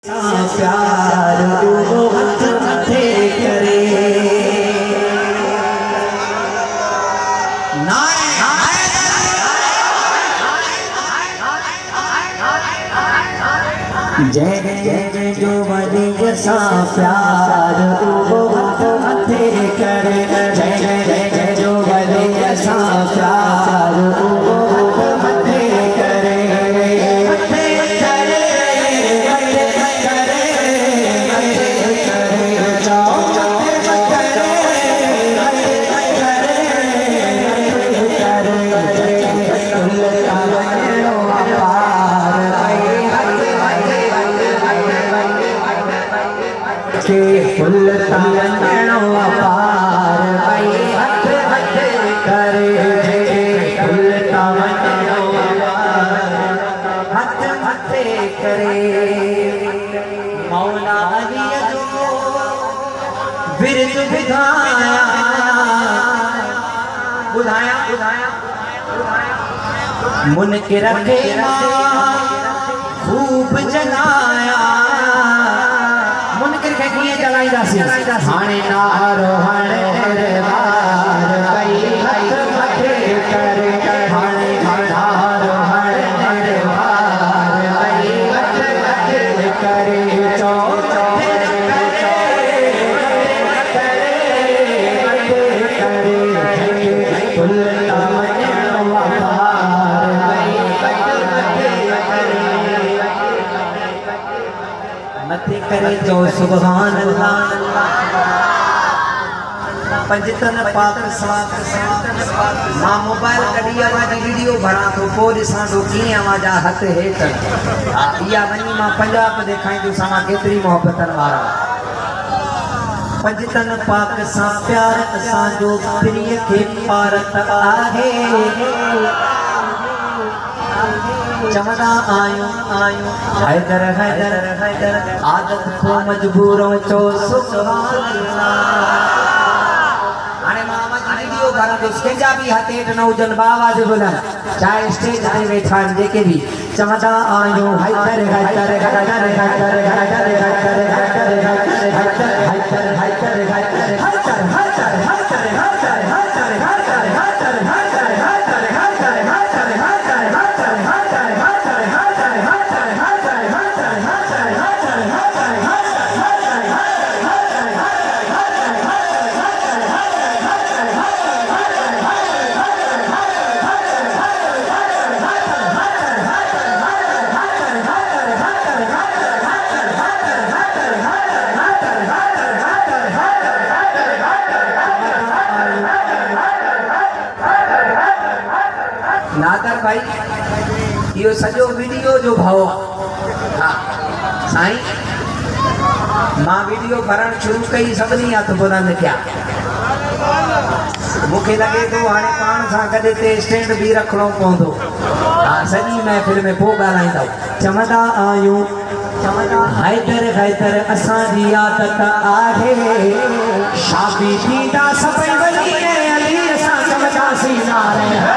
प्यार वो हथ मथे करे जय जय जो वली सा प्यार वो हथ मथे करे जय जय जो वली सा प्यार वो हथ मथे करे फुल तावनो अपार हथ हथ करे फुल तावनो अपार हथ हथ करे मौला अली जो विरद विधाया बुधाया बुधाया मुनकिर रखे खूब जलाया मुनकिर के किए जलाईदासी हाने नारो हाने दरबार कई हथ मथे करे हाने नारो हाने दरबार कई हथ मथे करे चौ चौ फुल तावनो अपार मथे करे जो सुभान अल्लाह पंजतन पाक सलात मां मोबाइल कढी आवाज वीडियो बना तो को दिसां तो की आवाज हथ हेठ या वनी मां पंजाब देखाई तो सामा केतरी मोहब्बतन वारा पंजतन पाक सा प्यार असा जो प्रिय के पारत आहे चमदा आयो आयो हैदर हैदर हैदर आदत को मजबूरों चो सुभान अल्लाह आने मामा जी वीडियो बना तो स्टेज भी हथे न उजन आवाज बोला चाहे स्टेज पे बैठा जेके भी चमदा आयो हैदर हैदर हैदर हैदर हैदर हैदर हैदर हैदर हैदर हैदर नादर भाई यो सजो वीडियो जो भाव हाँ साईं मां वीडियो भरण शुरू कई सभी हथ बुलंद क्या मुखे लगे तो हाणे पान सा गडे ते स्टैंड भी रखणो पवंदो हाँ सॼी महफ़िल में पोइ ॻाल्हाईंदा चवंदा आहियूं हैदर हैदर असांजी आदत आहे शादी थींदा सभई वली अली असां चवंदासीं नारे